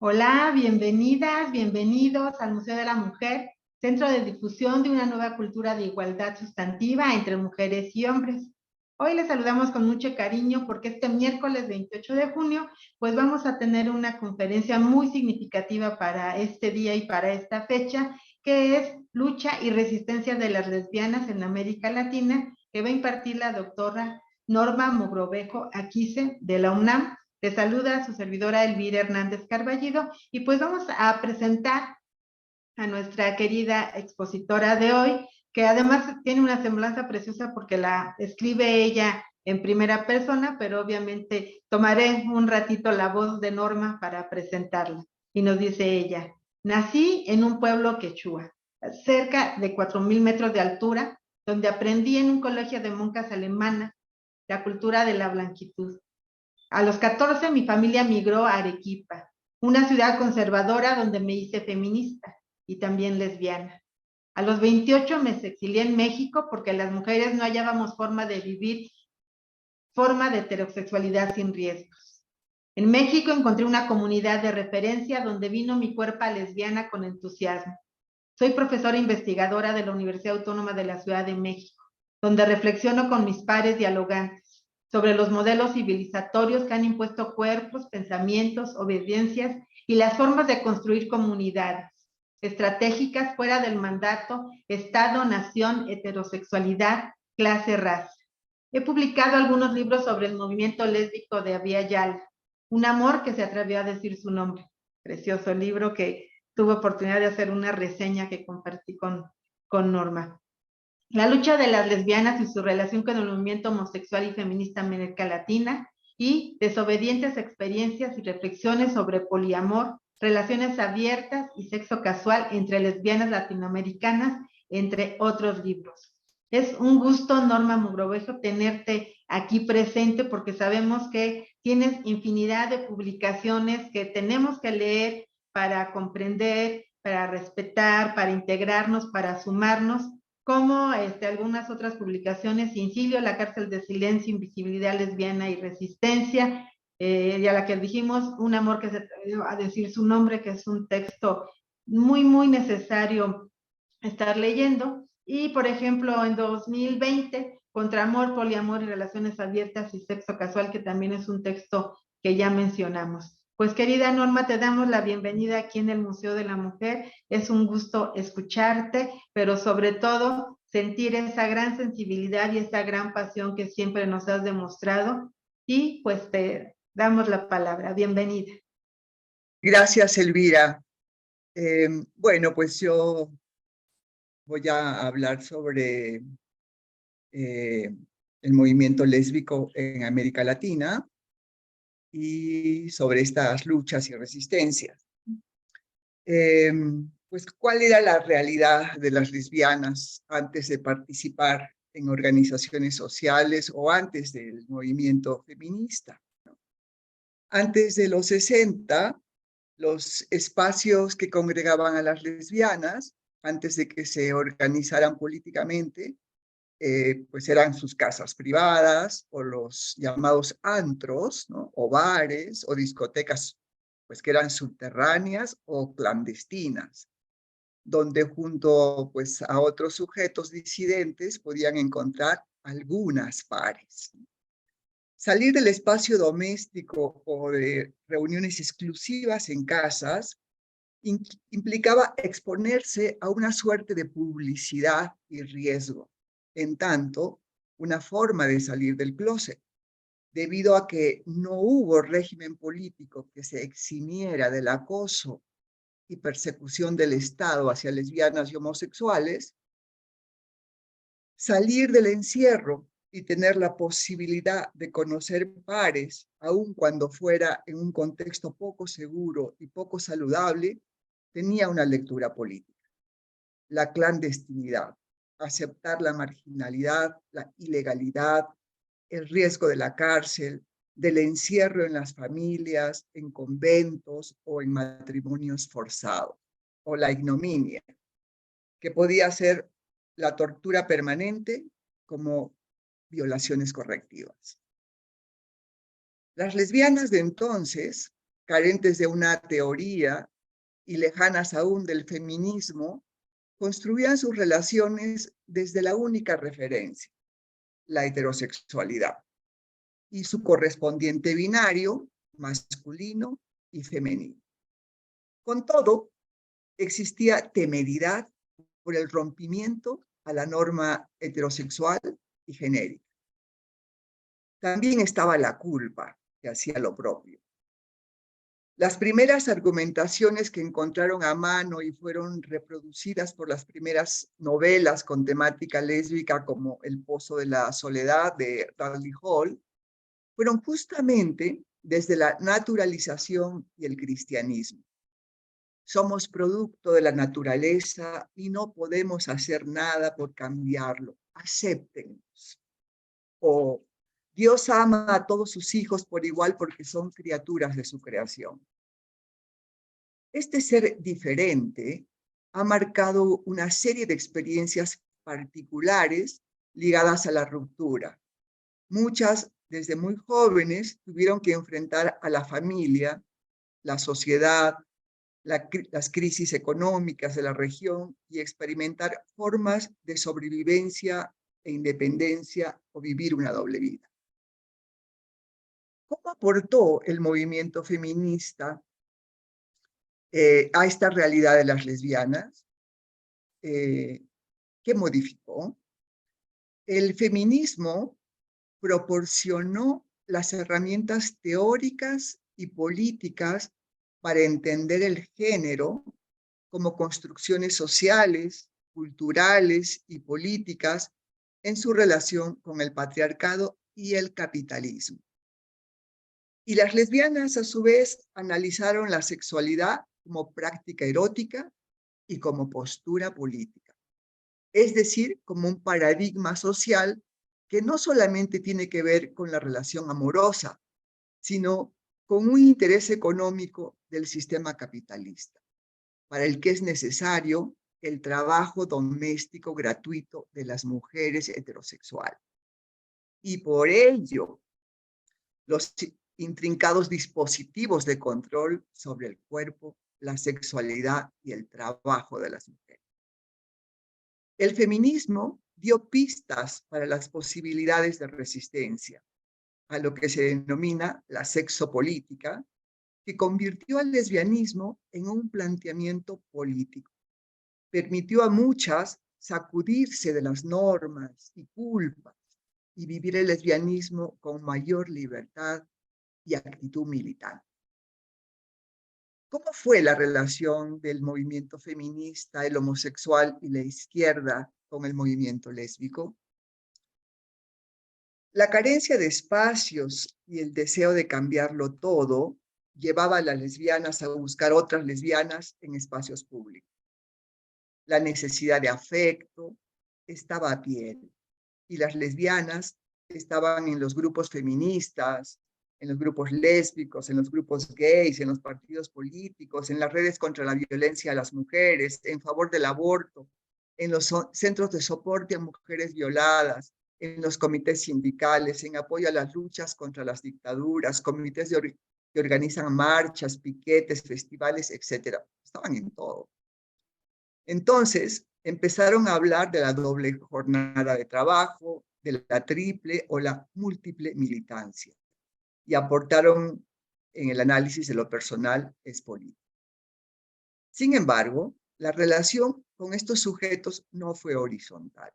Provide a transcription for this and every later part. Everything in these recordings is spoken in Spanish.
Hola, bienvenidas, bienvenidos al Museo de la Mujer, centro de difusión de una nueva cultura de igualdad sustantiva entre mujeres y hombres. Hoy les saludamos con mucho cariño porque este miércoles 28 de junio, pues vamos a tener una conferencia muy significativa para este día y para esta fecha, que es Lucha y Resistencia de las Lesbianas en América Latina, que va a impartir la doctora Norma Mogrovejo Aquise de la UNAM. Te saluda su servidora Elvira Hernández Carballido y pues vamos a presentar a nuestra querida expositora de hoy, que además tiene una semblanza preciosa porque la escribe ella en primera persona, pero obviamente tomaré un ratito la voz de Norma para presentarla. Y nos dice ella: nací en un pueblo quechua, cerca de 4,000 metros de altura, donde aprendí en un colegio de monjas alemanas la cultura de la blanquitud. A los 14 mi familia migró a Arequipa, una ciudad conservadora donde me hice feminista y también lesbiana. A los 28 me exilié en México porque las mujeres no hallábamos forma de vivir forma de heterosexualidad sin riesgos. En México encontré una comunidad de referencia donde vino mi cuerpo lesbiana con entusiasmo. Soy profesora investigadora de la Universidad Autónoma de la Ciudad de México, donde reflexiono con mis pares dialogantes sobre los modelos civilizatorios que han impuesto cuerpos, pensamientos, obediencias y las formas de construir comunidades estratégicas fuera del mandato Estado, nación, heterosexualidad, clase, raza. He publicado algunos libros sobre el movimiento lésbico de Abya Yala, un amor que se atrevió a decir su nombre. Precioso libro que tuve oportunidad de hacer una reseña que compartí con Norma. La lucha de las lesbianas y su relación con el movimiento homosexual y feminista en América Latina, y desobedientes experiencias y reflexiones sobre poliamor, relaciones abiertas y sexo casual entre lesbianas latinoamericanas, entre otros libros. Es un gusto, Norma Mogrovejo, tenerte aquí presente porque sabemos que tienes infinidad de publicaciones que tenemos que leer para comprender, para respetar, para integrarnos, para sumarnos, como algunas otras publicaciones: Incilio, La cárcel de silencio, Invisibilidad lesbiana y resistencia, y a la que dijimos, Un amor que se atrevió a decir su nombre, que es un texto muy, muy necesario estar leyendo. Y, por ejemplo, en 2020, Contra amor, poliamor y relaciones abiertas y sexo casual, que también es un texto que ya mencionamos. Pues, querida Norma, te damos la bienvenida aquí en el Museo de la Mujer. Es un gusto escucharte, pero sobre todo sentir esa gran sensibilidad y esa gran pasión que siempre nos has demostrado. Y pues te damos la palabra. Bienvenida. Gracias, Elvira. Bueno, pues yo voy a hablar sobre el movimiento lésbico en América Latina y sobre estas luchas y resistencias. Pues, ¿cuál era la realidad de las lesbianas antes de participar en organizaciones sociales o antes del movimiento feminista? Antes de los 60, los espacios que congregaban a las lesbianas, antes de que se organizaran políticamente, pues eran sus casas privadas o los llamados antros, ¿no? O bares o discotecas, pues que eran subterráneas o clandestinas, donde junto pues a otros sujetos disidentes podían encontrar algunas pares. Salir del espacio doméstico o de reuniones exclusivas en casas implicaba exponerse a una suerte de publicidad y riesgo, en tanto una forma de salir del closet, debido a que no hubo régimen político que se eximiera del acoso y persecución del Estado hacia lesbianas y homosexuales. Salir del encierro y tener la posibilidad de conocer pares, aun cuando fuera en un contexto poco seguro y poco saludable, tenía una lectura política. La clandestinidad, aceptar la marginalidad, la ilegalidad, el riesgo de la cárcel, del encierro en las familias, en conventos o en matrimonios forzados, o la ignominia, que podía ser la tortura permanente como violaciones correctivas. Las lesbianas de entonces carentes de una teoría y lejanas aún del feminismo, construían sus relaciones desde la única referencia, la heterosexualidad, y su correspondiente binario, masculino y femenino. Con todo, existía temeridad por el rompimiento a la norma heterosexual y genérica. También estaba la culpa, que hacía lo propio. Las primeras argumentaciones que encontraron a mano y fueron reproducidas por las primeras novelas con temática lésbica como El Pozo de la Soledad de Dudley Hall fueron justamente desde la naturalización y el cristianismo. Somos producto de la naturaleza y no podemos hacer nada por cambiarlo. Acéptennos. O Dios ama a todos sus hijos por igual porque son criaturas de su creación. Este ser diferente ha marcado una serie de experiencias particulares ligadas a la ruptura. Muchas, desde muy jóvenes, tuvieron que enfrentar a la familia, la sociedad, las crisis económicas de la región y experimentar formas de sobrevivencia e independencia o vivir una doble vida. ¿Cómo aportó el movimiento feminista a esta realidad de las lesbianas? ¿Qué modificó? El feminismo proporcionó las herramientas teóricas y políticas para entender el género como construcciones sociales, culturales y políticas en su relación con el patriarcado y el capitalismo. Y las lesbianas, a su vez, analizaron la sexualidad como práctica erótica y como postura política. Es decir, como un paradigma social que no solamente tiene que ver con la relación amorosa, sino con un interés económico del sistema capitalista, para el que es necesario el trabajo doméstico gratuito de las mujeres heterosexuales. Y por ello, los intrincados dispositivos de control sobre el cuerpo, la sexualidad y el trabajo de las mujeres. El feminismo dio pistas para las posibilidades de resistencia a lo que se denomina la sexopolítica, que convirtió al lesbianismo en un planteamiento político. Permitió a muchas sacudirse de las normas y culpas y vivir el lesbianismo con mayor libertad y actitud militante. ¿Cómo fue la relación del movimiento feminista, el homosexual y la izquierda con el movimiento lésbico? La carencia de espacios y el deseo de cambiarlo todo llevaba a las lesbianas a buscar otras lesbianas en espacios públicos. La necesidad de afecto estaba a pie y las lesbianas estaban en los grupos feministas, en los grupos lésbicos, en los grupos gays, en los partidos políticos, en las redes contra la violencia a las mujeres, en favor del aborto, en los centros de soporte a mujeres violadas, en los comités sindicales, en apoyo a las luchas contra las dictaduras, comités que organizan marchas, piquetes, festivales, etc. Estaban en todo. Entonces, empezaron a hablar de la doble jornada de trabajo, de la triple o la múltiple militancia, y aportaron en el análisis de lo personal es político. Sin embargo, la relación con estos sujetos no fue horizontal.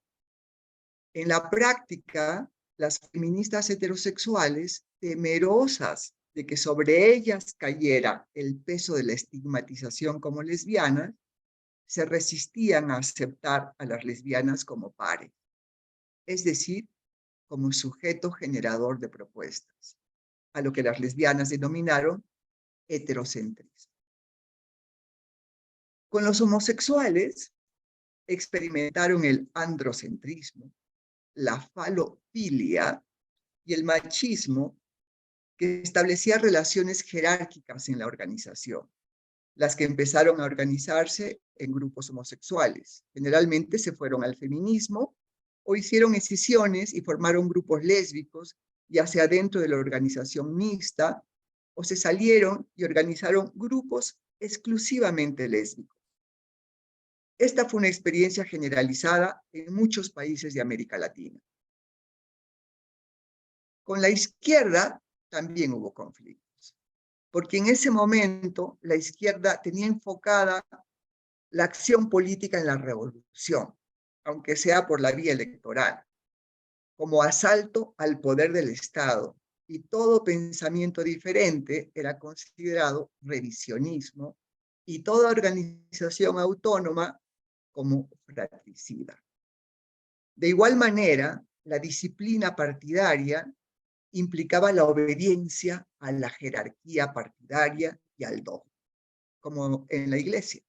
En la práctica, las feministas heterosexuales, temerosas de que sobre ellas cayera el peso de la estigmatización como lesbianas, se resistían a aceptar a las lesbianas como pares, es decir, como sujeto generador de propuestas, a lo que las lesbianas denominaron heterocentrismo. Con los homosexuales experimentaron el androcentrismo, la falofilia y el machismo, que establecía relaciones jerárquicas en la organización, las que empezaron a organizarse en grupos homosexuales. Generalmente se fueron al feminismo o hicieron escisiones y formaron grupos lésbicos, ya sea dentro de la organización mixta o se salieron y organizaron grupos exclusivamente lésbicos. Esta fue una experiencia generalizada en muchos países de América Latina. Con la izquierda también hubo conflictos, porque en ese momento la izquierda tenía enfocada la acción política en la revolución, aunque sea por la vía electoral, como asalto al poder del Estado, y todo pensamiento diferente era considerado revisionismo y toda organización autónoma como fratricida. De igual manera, la disciplina partidaria implicaba la obediencia a la jerarquía partidaria y al dogma, como en la iglesia.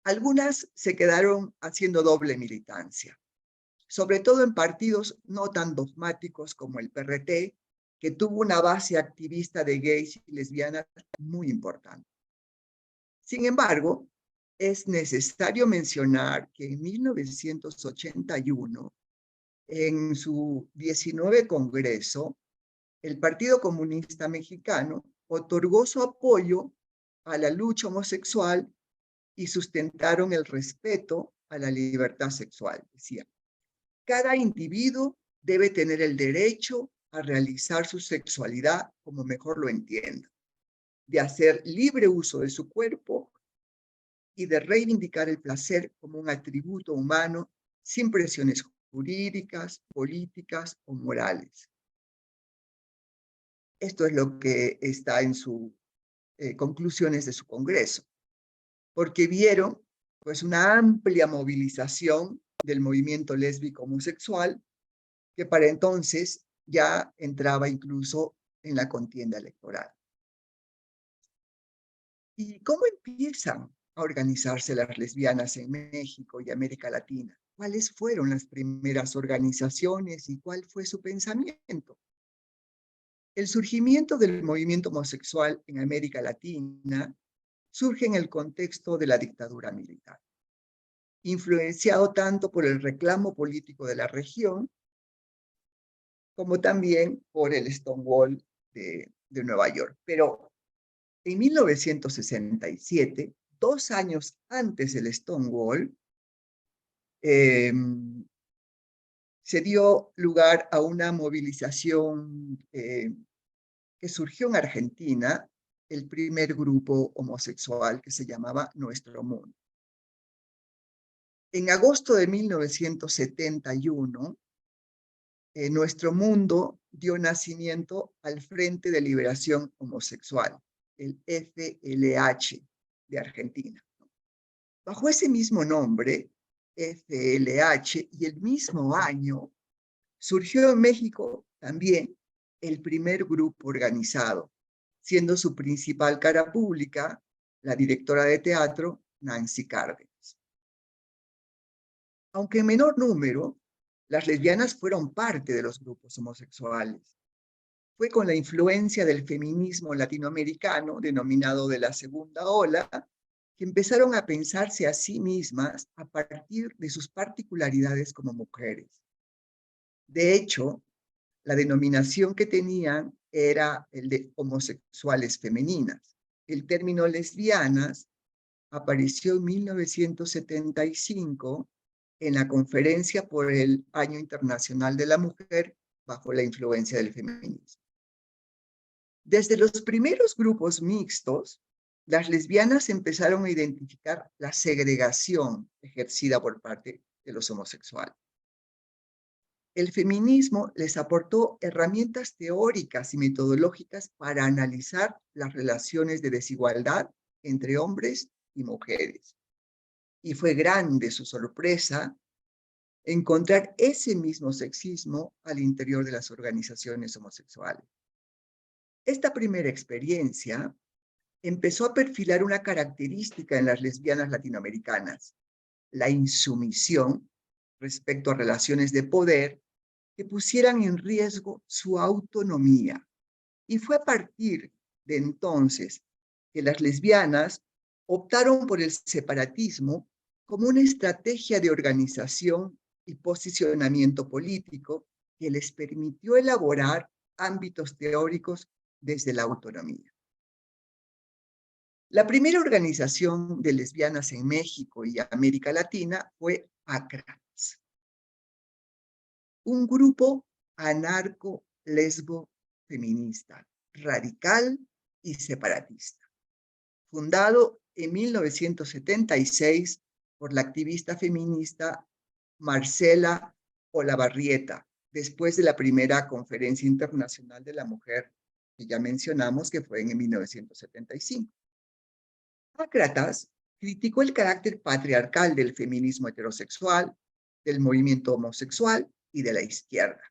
Algunas se quedaron haciendo doble militancia, sobre todo en partidos no tan dogmáticos como el PRT, que tuvo una base activista de gays y lesbianas muy importante. Sin embargo, es necesario mencionar que en 1981, en su 19 Congreso, el Partido Comunista Mexicano otorgó su apoyo a la lucha homosexual y sustentaron el respeto a la libertad sexual. Decía, cada individuo debe tener el derecho a realizar su sexualidad como mejor lo entienda, de hacer libre uso de su cuerpo y de reivindicar el placer como un atributo humano sin presiones jurídicas, políticas o morales. Esto es lo que está en sus conclusiones de su congreso, porque vieron pues una amplia movilización del movimiento lésbico homosexual que para entonces ya entraba incluso en la contienda electoral. ¿Y cómo empiezan a organizarse las lesbianas en México y América Latina? ¿Cuáles fueron las primeras organizaciones y cuál fue su pensamiento? El surgimiento del movimiento homosexual en América Latina surge en el contexto de la dictadura militar, influenciado tanto por el reclamo político de la región como también por el Stonewall de Nueva York. Pero en 1967, 2 años antes del Stonewall, se dio lugar a una movilización que surgió en Argentina, el primer grupo homosexual que se llamaba Nuestro Mundo. En agosto de 1971, Nuestro Mundo dio nacimiento al Frente de Liberación Homosexual, el FLH de Argentina. Bajo ese mismo nombre, FLH, y el mismo año, surgió en México también el primer grupo organizado, siendo su principal cara pública la directora de teatro Nancy Cárdenas. Aunque en menor número, las lesbianas fueron parte de los grupos homosexuales. Fue con la influencia del feminismo latinoamericano, denominado de la segunda ola, que empezaron a pensarse a sí mismas a partir de sus particularidades como mujeres. De hecho, la denominación que tenían era el de homosexuales femeninas. El término lesbianas apareció en 1975 en la Conferencia por el Año Internacional de la Mujer bajo la influencia del feminismo. Desde los primeros grupos mixtos, las lesbianas empezaron a identificar la segregación ejercida por parte de los homosexuales. El feminismo les aportó herramientas teóricas y metodológicas para analizar las relaciones de desigualdad entre hombres y mujeres. Y fue grande su sorpresa encontrar ese mismo sexismo al interior de las organizaciones homosexuales. Esta primera experiencia empezó a perfilar una característica en las lesbianas latinoamericanas, la insumisión respecto a relaciones de poder que pusieran en riesgo su autonomía. Y fue a partir de entonces que las lesbianas optaron por el separatismo como una estrategia de organización y posicionamiento político que les permitió elaborar ámbitos teóricos desde la autonomía. La primera organización de lesbianas en México y América Latina fue Ácratas, un grupo anarco-lesbo-feminista, radical y separatista, fundado en 1976 por la activista feminista Marcela Olavarrieta, después de la primera Conferencia Internacional de la Mujer, que ya mencionamos, que fue en 1975. Ácratas criticó el carácter patriarcal del feminismo heterosexual, del movimiento homosexual y de la izquierda,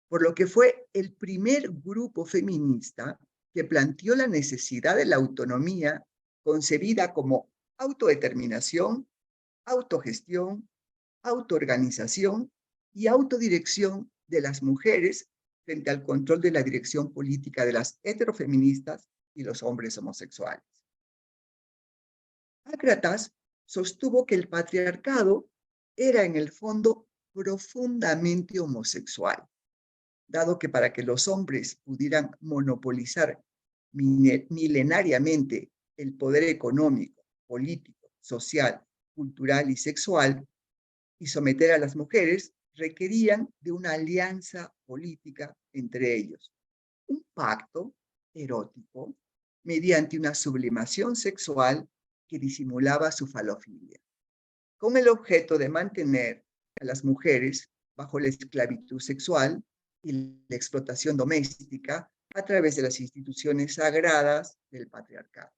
por lo que fue el primer grupo feminista que planteó la necesidad de la autonomía concebida como autodeterminación, autogestión, autoorganización y autodirección de las mujeres frente al control de la dirección política de las heterofeministas y los hombres homosexuales. Ácratas sostuvo que el patriarcado era en el fondo profundamente homosexual, dado que para que los hombres pudieran monopolizar milenariamente el poder económico, político, social, cultural y sexual, y someter a las mujeres, requerían de una alianza política entre ellos, un pacto erótico mediante una sublimación sexual que disimulaba su falofilia, con el objeto de mantener a las mujeres bajo la esclavitud sexual y la explotación doméstica a través de las instituciones sagradas del patriarcado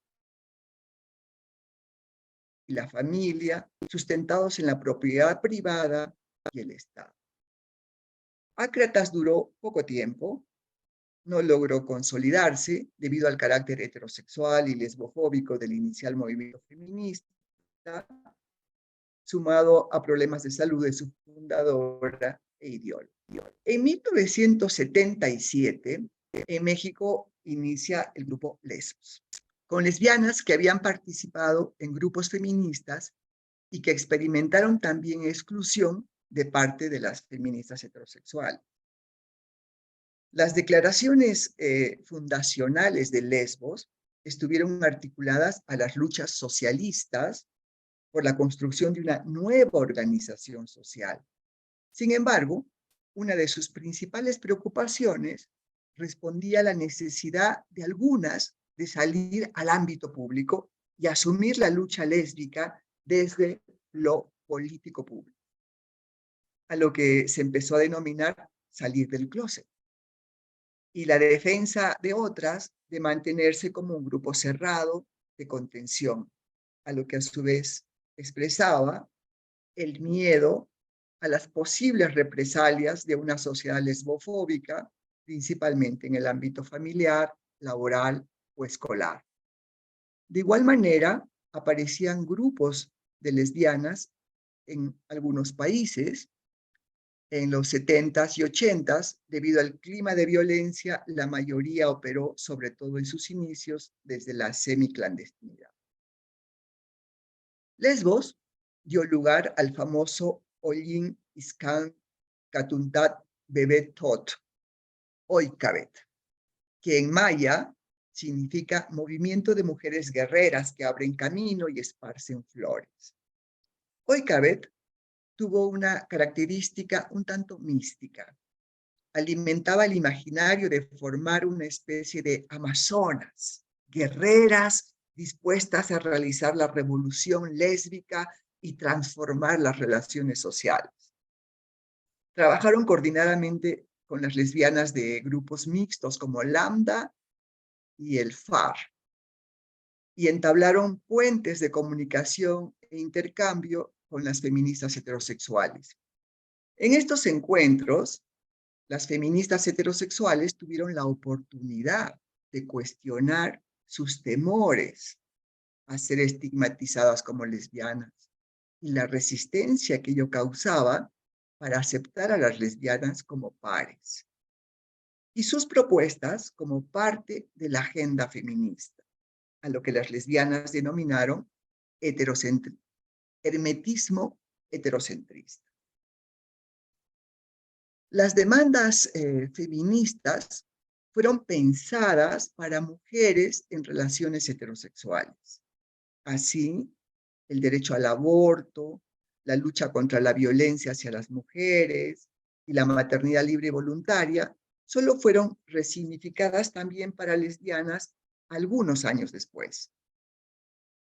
y la familia, sustentados en la propiedad privada y el Estado. Ácratas duró poco tiempo, no logró consolidarse debido al carácter heterosexual y lesbofóbico del inicial movimiento feminista, sumado a problemas de salud de su fundadora e ideóloga. En 1977, en México inicia el grupo Lesbos, con lesbianas que habían participado en grupos feministas y que experimentaron también exclusión de parte de las feministas heterosexuales. Las declaraciones fundacionales de Lesbos estuvieron articuladas a las luchas socialistas por la construcción de una nueva organización social. Sin embargo, una de sus principales preocupaciones respondía a la necesidad de algunas de salir al ámbito público y asumir la lucha lésbica desde lo político público, a lo que se empezó a denominar salir del closet, y la defensa de otras de mantenerse como un grupo cerrado de contención, a lo que a su vez expresaba el miedo a las posibles represalias de una sociedad lesbofóbica, principalmente en el ámbito familiar, laboral o escolar. De igual manera, aparecían grupos de lesbianas en algunos países. En los 70s y 80s, debido al clima de violencia, la mayoría operó, sobre todo en sus inicios, desde la semiclandestinidad. Lesbos dio lugar al famoso Ollin Iskan Katuntat Bebet Tot, Oikabet, que en maya significa movimiento de mujeres guerreras que abren camino y esparcen flores. Oikabet tuvo una característica un tanto mística. Alimentaba el imaginario de formar una especie de amazonas, guerreras dispuestas a realizar la revolución lésbica y transformar las relaciones sociales. Trabajaron coordinadamente con las lesbianas de grupos mixtos como Lambda y el FAR, y entablaron puentes de comunicación e intercambio con las feministas heterosexuales. En estos encuentros, las feministas heterosexuales tuvieron la oportunidad de cuestionar sus temores a ser estigmatizadas como lesbianas y la resistencia que ello causaba para aceptar a las lesbianas como pares, y sus propuestas como parte de la agenda feminista, a lo que las lesbianas denominaron hermetismo heterocentrista. Las demandas feministas fueron pensadas para mujeres en relaciones heterosexuales. Así, el derecho al aborto, la lucha contra la violencia hacia las mujeres y la maternidad libre y voluntaria solo fueron resignificadas también para lesbianas algunos años después.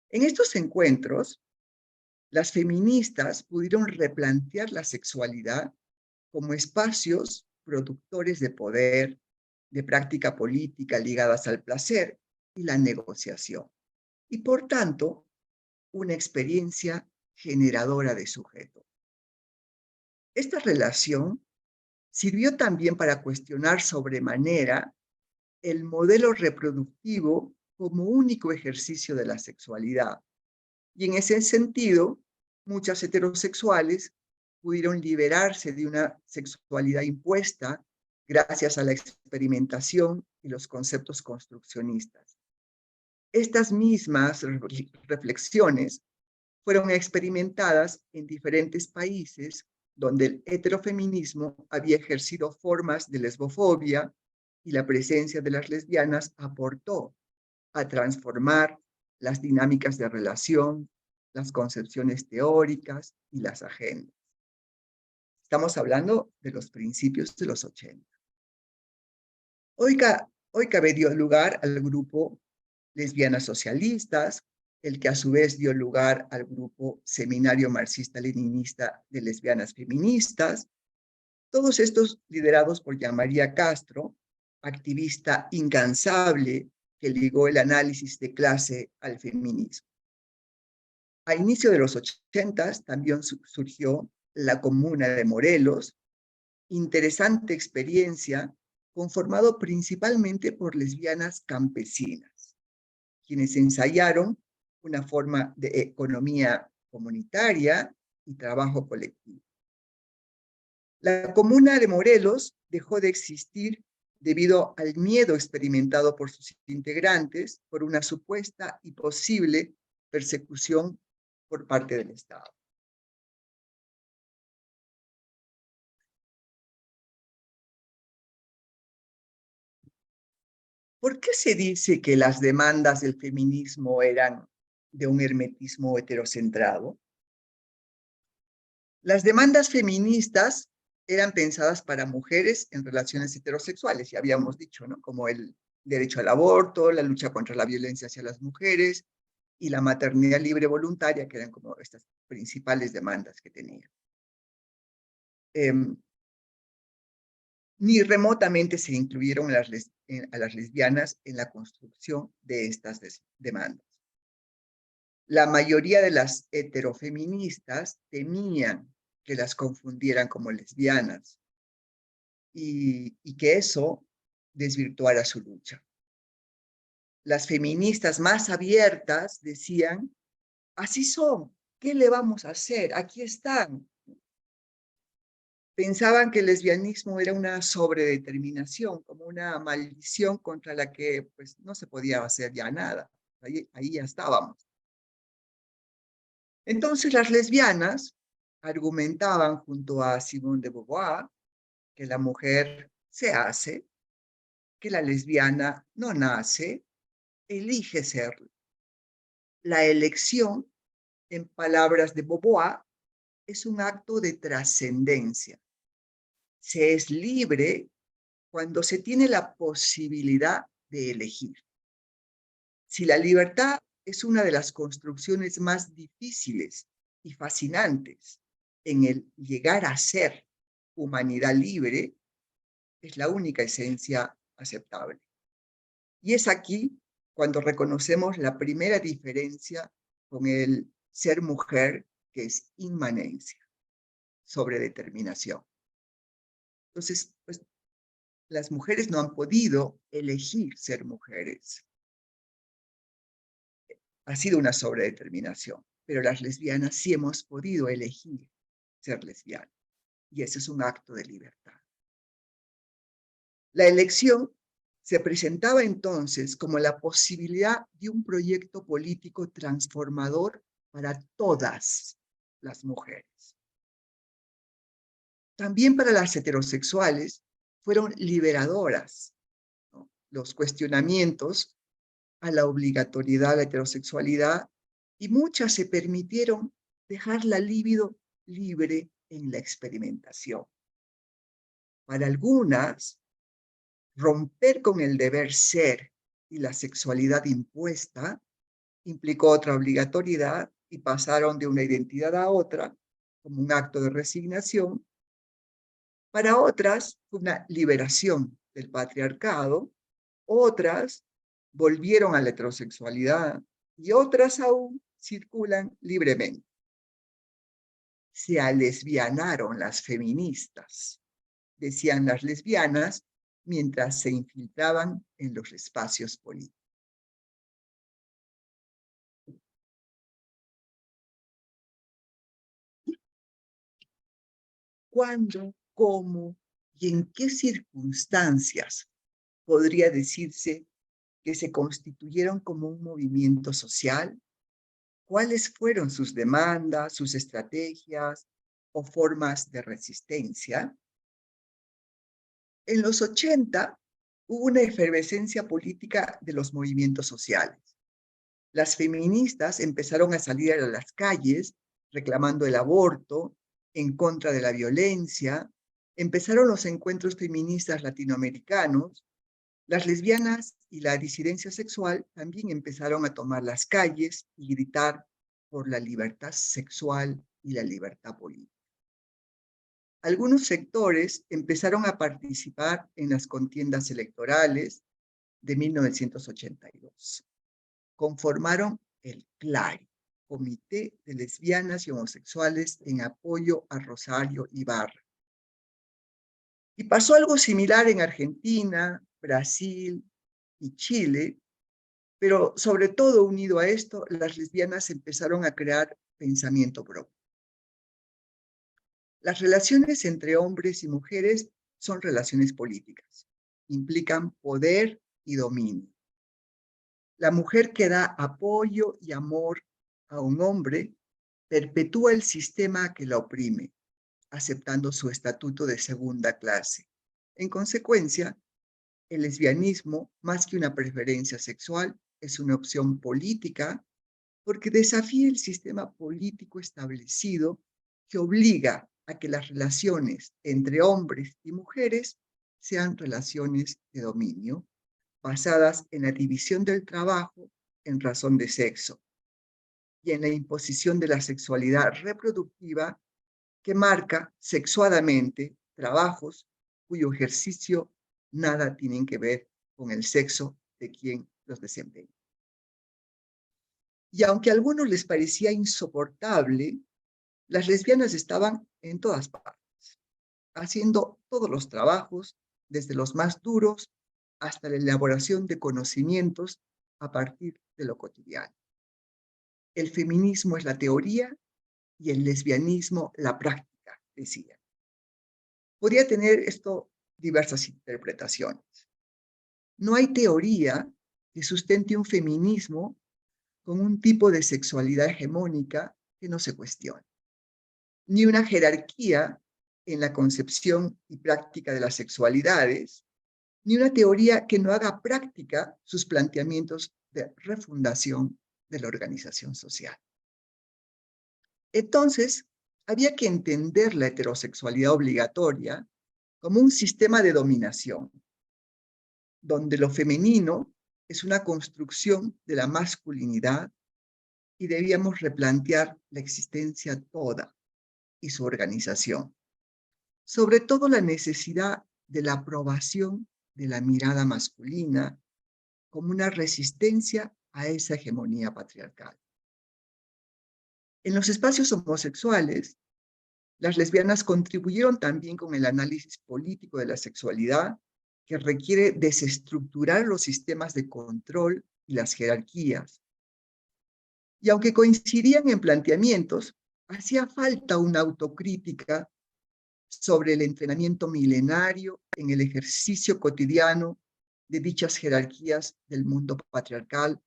En estos encuentros, las feministas pudieron replantear la sexualidad como espacios productores de poder, de práctica política ligadas al placer y la negociación, y por tanto, una experiencia generadora de sujeto. Esta relación sirvió también para cuestionar sobremanera el modelo reproductivo como único ejercicio de la sexualidad. Y en ese sentido, muchas heterosexuales pudieron liberarse de una sexualidad impuesta gracias a la experimentación y los conceptos construccionistas. Estas mismas reflexiones fueron experimentadas en diferentes países donde el heterofeminismo había ejercido formas de lesbofobia y la presencia de las lesbianas aportó a transformar las dinámicas de relación, las concepciones teóricas y las agendas. Estamos hablando de los principios de los 80. Hoy cabe dio lugar al grupo Lesbianas Socialistas, el que a su vez dio lugar al grupo Seminario Marxista-Leninista de Lesbianas Feministas, todos estos liderados por Jean-Marie Castro, activista incansable que ligó el análisis de clase al feminismo. A inicio de los 80 también surgió la Comuna de Morelos, interesante experiencia conformado principalmente por lesbianas campesinas, quienes ensayaron una forma de economía comunitaria y trabajo colectivo. La Comuna de Morelos dejó de existir debido al miedo experimentado por sus integrantes por una supuesta y posible persecución por parte del Estado. ¿Por qué se dice que las demandas del feminismo eran de un hermetismo heterocentrado? Las demandas feministas eran pensadas para mujeres en relaciones heterosexuales, ya habíamos dicho, ¿no? Como el derecho al aborto, la lucha contra la violencia hacia las mujeres y la maternidad libre voluntaria, que eran como estas principales demandas que tenían. Ni remotamente se incluyeron a las lesbianas en la construcción de estas demandas. La mayoría de las heterofeministas temían que las confundieran como lesbianas y que eso desvirtuara su lucha. Las feministas más abiertas decían, así son, ¿qué le vamos a hacer? Aquí están. Pensaban que el lesbianismo era una sobredeterminación, como una maldición contra la que pues, no se podía hacer ya nada. Ahí ya estábamos. Entonces las lesbianas argumentaban junto a Simone de Beauvoir que la mujer se hace, que la lesbiana no nace, elige serlo. La elección, en palabras de Beauvoir, es un acto de trascendencia. Se es libre cuando se tiene la posibilidad de elegir. Si la libertad es una de las construcciones más difíciles y fascinantes en el llegar a ser humanidad libre, es la única esencia aceptable. Y es aquí cuando reconocemos la primera diferencia con el ser mujer, que es inmanencia, sobredeterminación. Entonces, pues, las mujeres no han podido elegir ser mujeres. Ha sido una sobredeterminación, pero las lesbianas sí hemos podido elegir ser lesbianas. Y ese es un acto de libertad. La elección se presentaba entonces como la posibilidad de un proyecto político transformador para todas las mujeres. También para las heterosexuales fueron liberadoras, los cuestionamientos a la obligatoriedad de la heterosexualidad y muchas se permitieron dejar la libido libre en la experimentación. Para algunas, romper con el deber ser y la sexualidad impuesta implicó otra obligatoriedad y pasaron de una identidad a otra como un acto de resignación. Para otras, fue una liberación del patriarcado. Otras volvieron a la heterosexualidad y otras aún circulan libremente. Se alesbianaron las feministas, decían las lesbianas, mientras se infiltraban en los espacios políticos. ¿Cuándo, cómo y en qué circunstancias podría decirse que se constituyeron como un movimiento social? ¿Cuáles fueron sus demandas, sus estrategias o formas de resistencia? En los 80 hubo una efervescencia política de los movimientos sociales. Las feministas empezaron a salir a las calles reclamando el aborto, en contra de la violencia. Empezaron los encuentros feministas latinoamericanos. Las lesbianas y la disidencia sexual también empezaron a tomar las calles y gritar por la libertad sexual y la libertad política. Algunos sectores empezaron a participar en las contiendas electorales de 1982. Conformaron el CLARI, Comité de Lesbianas y Homosexuales en apoyo a Rosario Ibarra. Y pasó algo similar en Argentina, Brasil y Chile, pero sobre todo unido a esto, las lesbianas empezaron a crear pensamiento propio. Las relaciones entre hombres y mujeres son relaciones políticas, implican poder y dominio. La mujer que da apoyo y amor a un hombre perpetúa el sistema que la oprime, aceptando su estatuto de segunda clase. En consecuencia, el lesbianismo, más que una preferencia sexual, es una opción política porque desafía el sistema político establecido que obliga a que las relaciones entre hombres y mujeres sean relaciones de dominio, basadas en la división del trabajo en razón de sexo y en la imposición de la sexualidad reproductiva que marca sexuadamente trabajos cuyo ejercicio nada tienen que ver con el sexo de quien los desempeña. Y aunque a algunos les parecía insoportable, las lesbianas estaban en todas partes, haciendo todos los trabajos, desde los más duros hasta la elaboración de conocimientos a partir de lo cotidiano. El feminismo es la teoría y el lesbianismo la práctica, decía. Podría tener esto diversas interpretaciones. No hay teoría que sustente un feminismo con un tipo de sexualidad hegemónica que no se cuestione, ni una jerarquía en la concepción y práctica de las sexualidades, ni una teoría que no haga práctica sus planteamientos de refundación de la organización social. Entonces, había que entender la heterosexualidad obligatoria como un sistema de dominación, donde lo femenino es una construcción de la masculinidad y debíamos replantear la existencia toda y su organización. Sobre todo la necesidad de la aprobación de la mirada masculina como una resistencia a esa hegemonía patriarcal. En los espacios homosexuales, las lesbianas contribuyeron también con el análisis político de la sexualidad que requiere desestructurar los sistemas de control y las jerarquías. Y aunque coincidían en planteamientos, hacía falta una autocrítica sobre el entrenamiento milenario en el ejercicio cotidiano de dichas jerarquías del mundo patriarcal,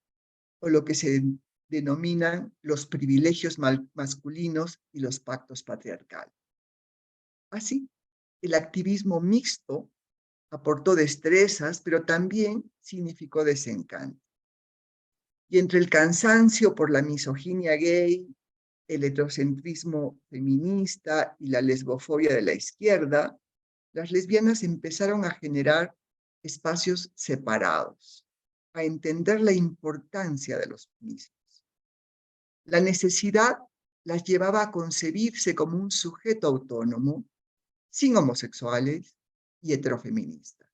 o lo que se denominan los privilegios masculinos y los pactos patriarcales. Así, el activismo mixto aportó destrezas, pero también significó desencanto. Y entre el cansancio por la misoginia gay, el heterocentrismo feminista y la lesbofobia de la izquierda, las lesbianas empezaron a generar espacios separados, a entender la importancia de los mismos. La necesidad las llevaba a concebirse como un sujeto autónomo, sin homosexuales y heterofeministas.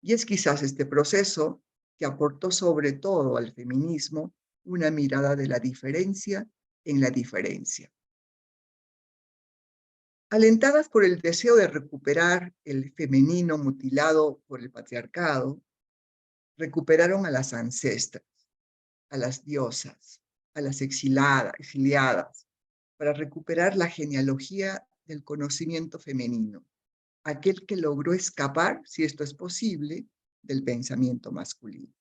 Y es quizás este proceso que aportó sobre todo al feminismo una mirada de la diferencia en la diferencia. Alentadas por el deseo de recuperar el femenino mutilado por el patriarcado, recuperaron a las ancestras, a las diosas, a las exiliadas, para recuperar la genealogía del conocimiento femenino, aquel que logró escapar, si esto es posible, del pensamiento masculino.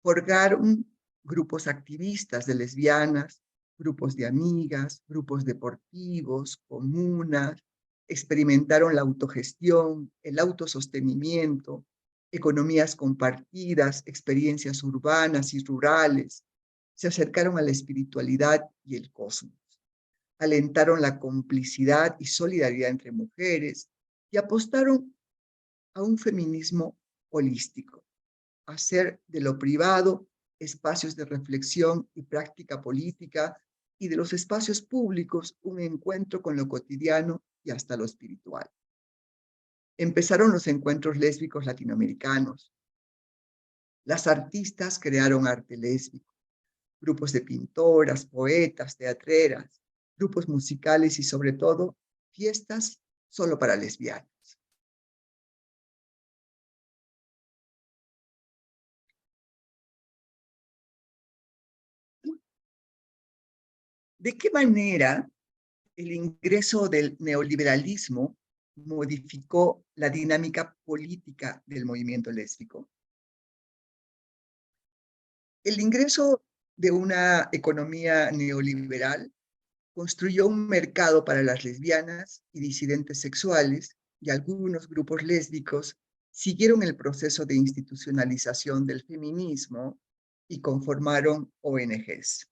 Forjaron grupos activistas de lesbianas, grupos de amigas, grupos deportivos, comunas, experimentaron la autogestión, el autosostenimiento, economías compartidas, experiencias urbanas y rurales, se acercaron a la espiritualidad y el cosmos, alentaron la complicidad y solidaridad entre mujeres y apostaron a un feminismo holístico, hacer de lo privado espacios de reflexión y práctica política y de los espacios públicos un encuentro con lo cotidiano y hasta lo espiritual. Empezaron los encuentros lésbicos latinoamericanos. Las artistas crearon arte lésbico, grupos de pintoras, poetas, teatreras, grupos musicales y sobre todo fiestas solo para lesbianas. ¿De qué manera el ingreso del neoliberalismo modificó la dinámica política del movimiento lésbico? El ingreso de una economía neoliberal construyó un mercado para las lesbianas y disidentes sexuales, y algunos grupos lésbicos siguieron el proceso de institucionalización del feminismo y conformaron ONGs.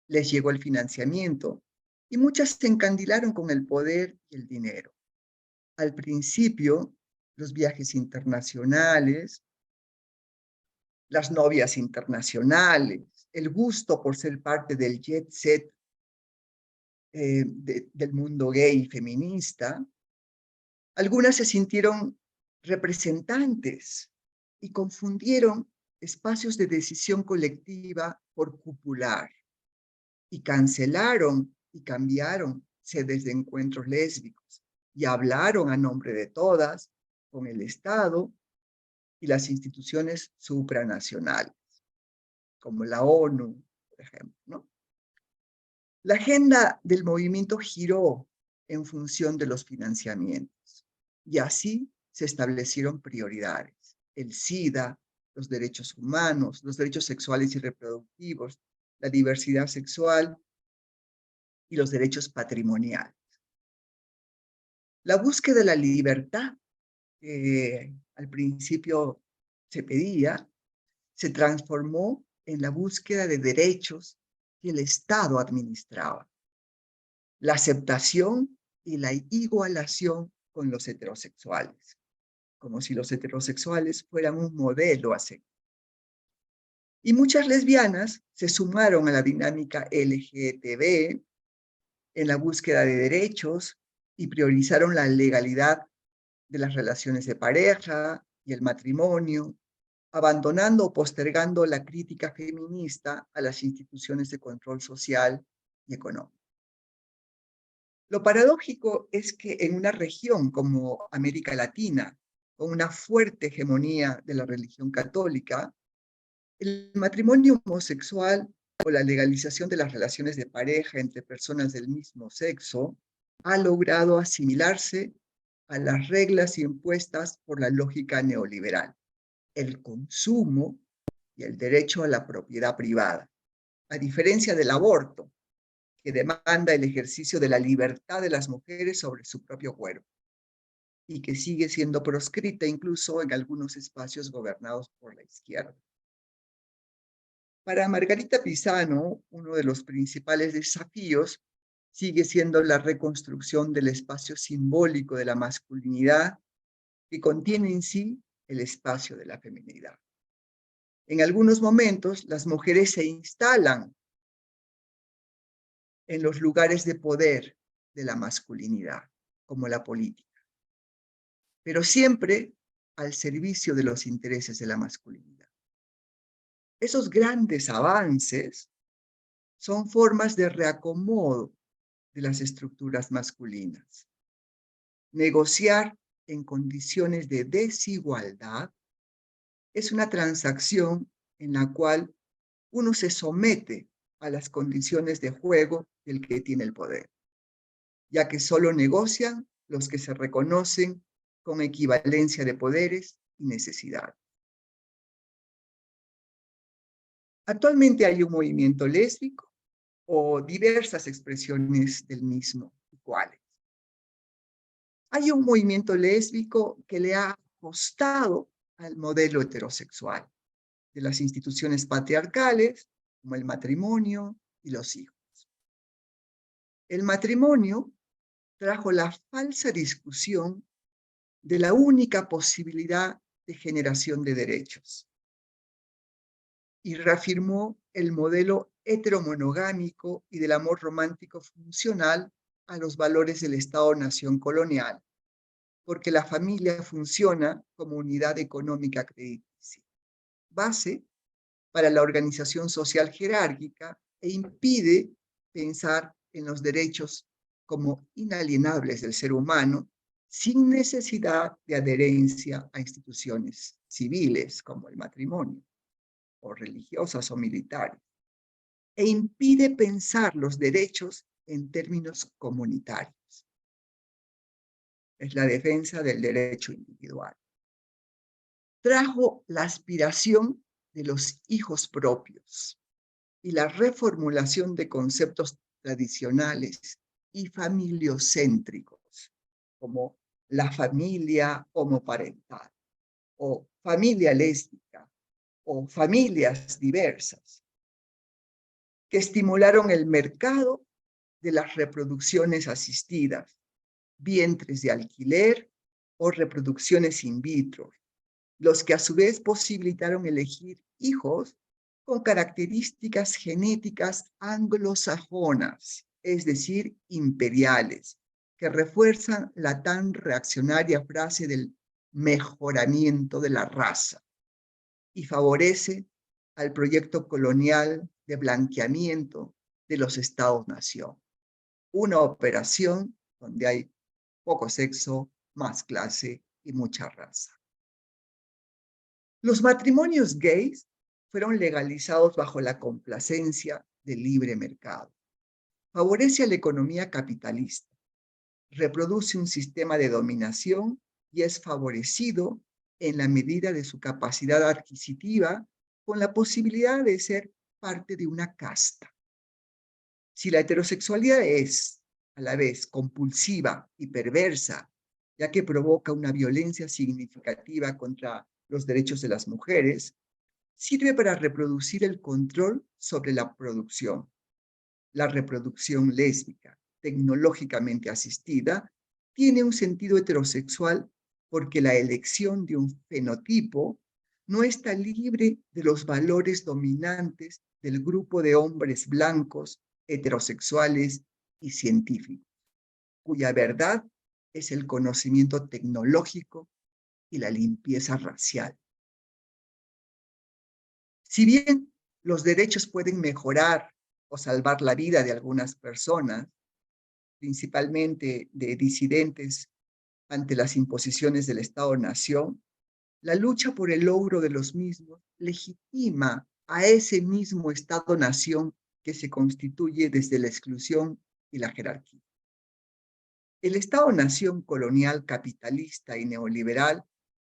Les llegó el financiamiento y muchas se encandilaron con el poder y el dinero. Al principio, los viajes internacionales, las novias internacionales, el gusto por ser parte del jet set del mundo gay y feminista, algunas se sintieron representantes y confundieron espacios de decisión colectiva por cupular y cancelaron y cambiaron sedes de encuentros lésbicos y hablaron a nombre de todas con el Estado y las instituciones supranacionales, como la ONU, por ejemplo, ¿no? La agenda del movimiento giró en función de los financiamientos y así se establecieron prioridades: el SIDA, los derechos humanos, los derechos sexuales y reproductivos, la diversidad sexual y los derechos patrimoniales. La búsqueda de la libertad, que al principio se pedía, se transformó en la búsqueda de derechos que el Estado administraba. La aceptación y la igualación con los heterosexuales, como si los heterosexuales fueran un modelo a seguir. Y muchas lesbianas se sumaron a la dinámica LGTB en la búsqueda de derechos y priorizaron la legalidad de las relaciones de pareja y el matrimonio, abandonando o postergando la crítica feminista a las instituciones de control social y económico. Lo paradójico es que en una región como América Latina, con una fuerte hegemonía de la religión católica, el matrimonio homosexual o la legalización de las relaciones de pareja entre personas del mismo sexo ha logrado asimilarse a las reglas impuestas por la lógica neoliberal, el consumo y el derecho a la propiedad privada, a diferencia del aborto, que demanda el ejercicio de la libertad de las mujeres sobre su propio cuerpo. y que sigue siendo proscrita incluso en algunos espacios gobernados por la izquierda. Para Margarita Pisano, uno de los principales desafíos sigue siendo la reconstrucción del espacio simbólico de la masculinidad que contiene en sí el espacio de la feminidad. En algunos momentos, las mujeres se instalan en los lugares de poder de la masculinidad, como la política, pero siempre al servicio de los intereses de la masculinidad. Esos grandes avances son formas de reacomodo de las estructuras masculinas. Negociar en condiciones de desigualdad es una transacción en la cual uno se somete a las condiciones de juego del que tiene el poder, ya que solo negocian los que se reconocen con equivalencia de poderes y necesidades. Actualmente hay un movimiento lésbico o diversas expresiones del mismo, iguales. Hay un movimiento lésbico que le ha apostado al modelo heterosexual de las instituciones patriarcales, como el matrimonio y los hijos. El matrimonio trajo la falsa discusión de la única posibilidad de generación de derechos y reafirmó el modelo heteromonogámico y del amor romántico funcional a los valores del Estado-nación colonial, porque la familia funciona como unidad económica crediticia, base para la organización social jerárquica e impide pensar en los derechos como inalienables del ser humano sin necesidad de adherencia a instituciones civiles como el matrimonio, o religiosas o militares, e impide pensar los derechos en términos comunitarios. Es la defensa del derecho individual. Trajo la aspiración de los hijos propios y la reformulación de conceptos tradicionales y familiocéntricos, como la familia homoparental, o familia lésbica, o familias diversas, que estimularon el mercado de las reproducciones asistidas, vientres de alquiler o reproducciones in vitro, los que a su vez posibilitaron elegir hijos con características genéticas anglosajonas, es decir, imperiales, que refuerzan la tan reaccionaria frase del mejoramiento de la raza y favorece al proyecto colonial de blanqueamiento de los Estados-nación. Una operación donde hay poco sexo, más clase y mucha raza. Los matrimonios gays fueron legalizados bajo la complacencia del libre mercado. Favorece a la economía capitalista, reproduce un sistema de dominación y es favorecido en la medida de su capacidad adquisitiva con la posibilidad de ser parte de una casta. Si la heterosexualidad es, a la vez, compulsiva y perversa, ya que provoca una violencia significativa contra los derechos de las mujeres, sirve para reproducir el control sobre la producción. La reproducción lésbica, tecnológicamente asistida, tiene un sentido heterosexual porque la elección de un fenotipo no está libre de los valores dominantes del grupo de hombres blancos, heterosexuales y científicos, cuya verdad es el conocimiento tecnológico y la limpieza racial. Si bien los derechos pueden mejorar o salvar la vida de algunas personas, principalmente de disidentes ante las imposiciones del Estado-nación, la lucha por el logro de los mismos legitima a ese mismo Estado-nación que se constituye desde la exclusión y la jerarquía. El Estado-nación colonial, capitalista y neoliberal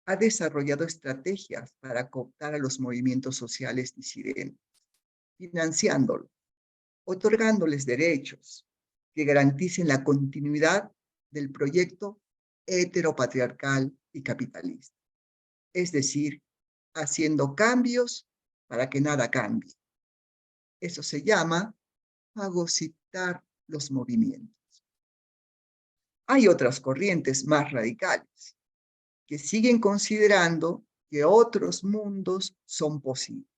ha desarrollado estrategias para cooptar a los movimientos sociales disidentes, financiándolos, otorgándoles derechos que garanticen la continuidad del proyecto heteropatriarcal y capitalista. Es decir, haciendo cambios para que nada cambie. Eso se llama fagocitar los movimientos. Hay otras corrientes más radicales que siguen considerando que otros mundos son posibles,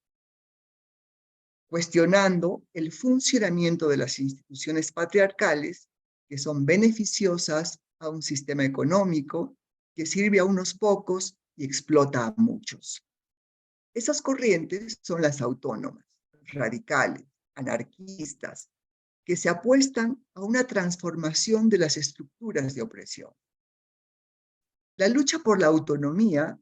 cuestionando el funcionamiento de las instituciones patriarcales que son beneficiosas a un sistema económico que sirve a unos pocos y explota a muchos. Esas corrientes son las autónomas, radicales, anarquistas, que se apuestan a una transformación de las estructuras de opresión. La lucha por la autonomía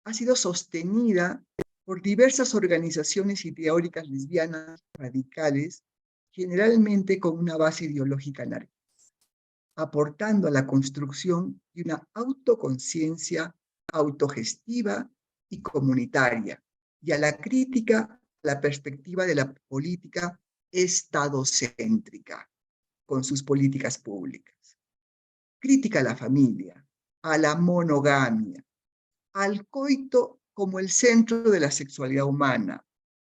ha sido sostenida por diversas organizaciones y teóricas lesbianas radicales, generalmente con una base ideológica anarquista, aportando a la construcción de una autoconciencia autogestiva y comunitaria, y a la crítica a la perspectiva de la política estadocéntrica, con sus políticas públicas. Crítica a la familia, a la monogamia, al coito como el centro de la sexualidad humana,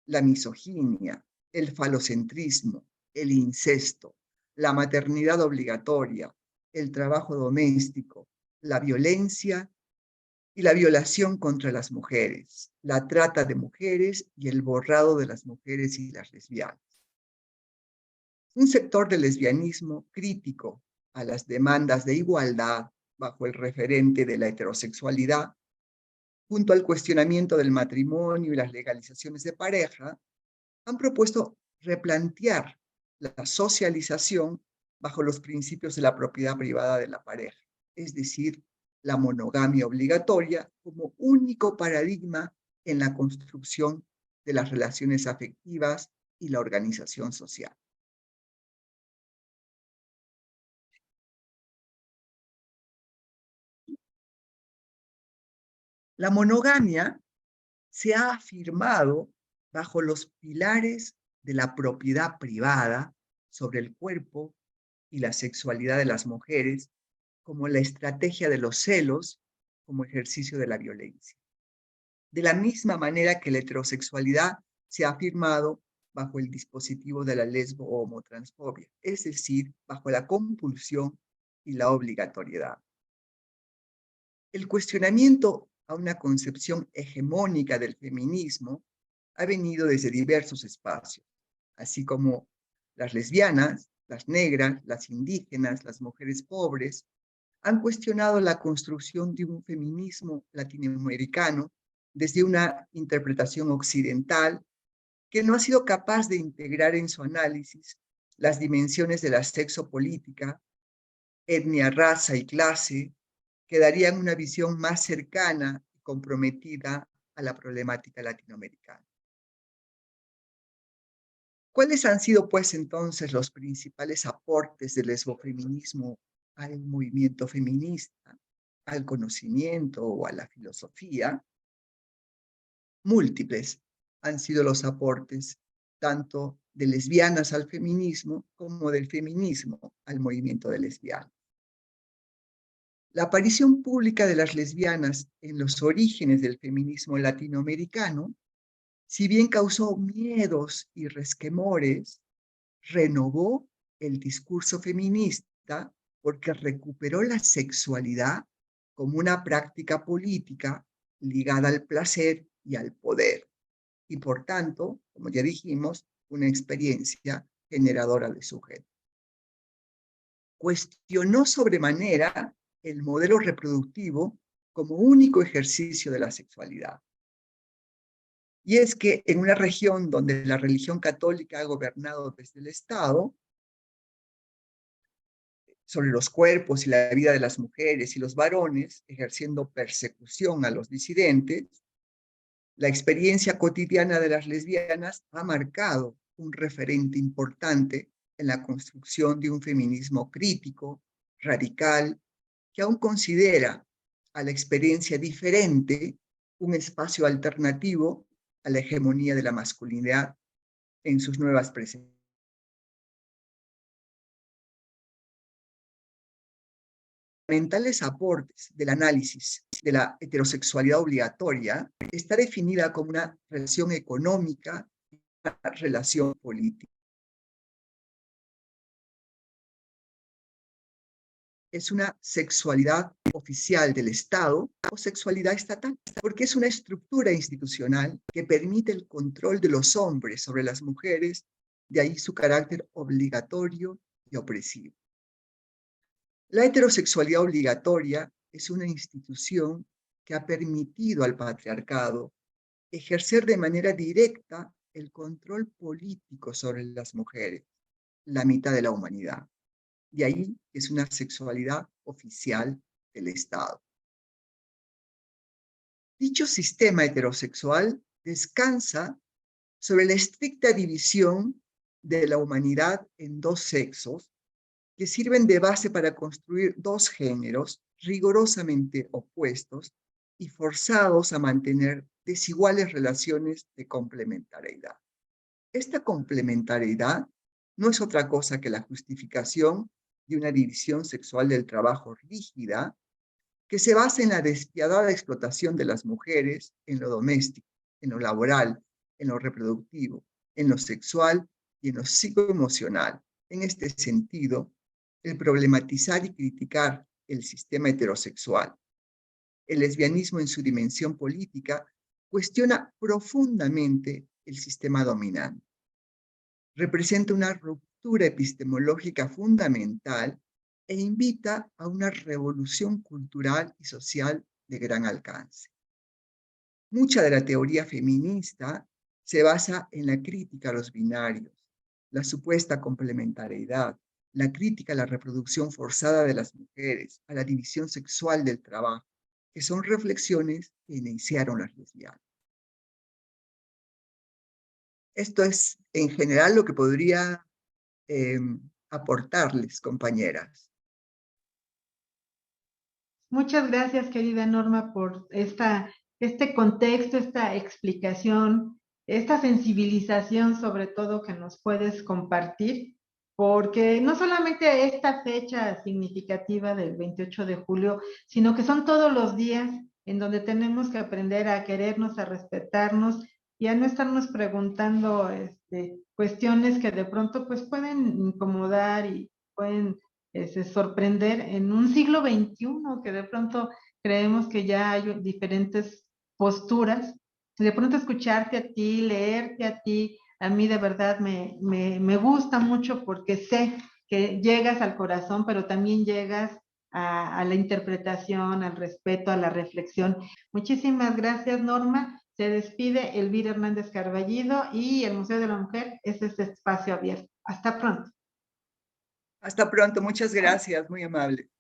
la misoginia, el falocentrismo, el incesto, la maternidad obligatoria, el trabajo doméstico, la violencia y la violación contra las mujeres, la trata de mujeres y el borrado de las mujeres y las lesbianas. Un sector del lesbianismo crítico a las demandas de igualdad bajo el referente de la heterosexualidad, junto al cuestionamiento del matrimonio y las legalizaciones de pareja, han propuesto replantear la socialización bajo los principios de la propiedad privada de la pareja, es decir, la monogamia obligatoria como único paradigma en la construcción de las relaciones afectivas y la organización social. La monogamia se ha afirmado bajo los pilares de la propiedad privada sobre el cuerpo y la sexualidad de las mujeres, como la estrategia de los celos como ejercicio de la violencia. De la misma manera que la heterosexualidad se ha afirmado bajo el dispositivo de la lesbo o homotransfobia, es decir, bajo la compulsión y la obligatoriedad. El cuestionamiento a una concepción hegemónica del feminismo ha venido desde diversos espacios, así como las lesbianas, las negras, las indígenas, las mujeres pobres, han cuestionado la construcción de un feminismo latinoamericano desde una interpretación occidental que no ha sido capaz de integrar en su análisis las dimensiones de la sexopolítica, etnia, raza y clase, que darían una visión más cercana y comprometida a la problemática latinoamericana. ¿Cuáles han sido, pues, entonces los principales aportes del lesbofeminismo al movimiento feminista, al conocimiento o a la filosofía? Múltiples han sido los aportes, tanto de lesbianas al feminismo como del feminismo al movimiento de lesbianas. La aparición pública de las lesbianas en los orígenes del feminismo latinoamericano, si bien causó miedos y resquemores, renovó el discurso feminista porque recuperó la sexualidad como una práctica política ligada al placer y al poder, y por tanto, como ya dijimos, una experiencia generadora de sujeto. Cuestionó sobremanera el modelo reproductivo como único ejercicio de la sexualidad. Y es que en una región donde la religión católica ha gobernado desde el Estado, sobre los cuerpos y la vida de las mujeres y los varones, ejerciendo persecución a los disidentes, la experiencia cotidiana de las lesbianas ha marcado un referente importante en la construcción de un feminismo crítico, radical, que aún considera a la experiencia diferente un espacio alternativo a la hegemonía de la masculinidad en sus nuevas presencias. fundamentales aportes del análisis de la heterosexualidad obligatoria está definida como una relación económica y una relación política. Es una sexualidad oficial del Estado o sexualidad estatal, porque es una estructura institucional que permite el control de los hombres sobre las mujeres, de ahí su carácter obligatorio y opresivo. La heterosexualidad obligatoria es una institución que ha permitido al patriarcado ejercer de manera directa el control político sobre las mujeres, la mitad de la humanidad. De ahí es una sexualidad oficial del Estado. Dicho sistema heterosexual descansa sobre la estricta división de la humanidad en dos sexos que sirven de base para construir dos géneros rigurosamente opuestos y forzados a mantener desiguales relaciones de complementariedad. Esta complementariedad no es otra cosa que la justificación de una división sexual del trabajo rígida que se basa en la despiadada explotación de las mujeres en lo doméstico, en lo laboral, en lo reproductivo, en lo sexual y en lo psicoemocional. En este sentido, el problematizar y criticar el sistema heterosexual, el lesbianismo en su dimensión política, cuestiona profundamente el sistema dominante. Representa una ruptura epistemológica fundamental e invita a una revolución cultural y social de gran alcance. Mucha de la teoría feminista se basa en la crítica a los binarios, la supuesta complementariedad, la crítica a la reproducción forzada de las mujeres, a la división sexual del trabajo, que son reflexiones que iniciaron las lesbianas. Esto es, en general, lo que podría aportarles, compañeras. Muchas gracias, querida Norma, por este contexto, esta explicación, esta sensibilización sobre todo que nos puedes compartir, porque no solamente esta fecha significativa del 28 de julio, sino que son todos los días en donde tenemos que aprender a querernos, a respetarnos y a no estarnos preguntando cuestiones que de pronto pues pueden incomodar y pueden sorprender en un siglo XXI, que de pronto creemos que ya hay diferentes posturas. De pronto escucharte a ti, leerte a ti, a mí de verdad me gusta mucho porque sé que llegas al corazón, pero también llegas a la interpretación, al respeto, a la reflexión. Muchísimas gracias, Norma. Se despide Elvira Hernández Carballido y el Museo de la Mujer es este espacio abierto. Hasta pronto. Hasta pronto, muchas gracias, muy amable.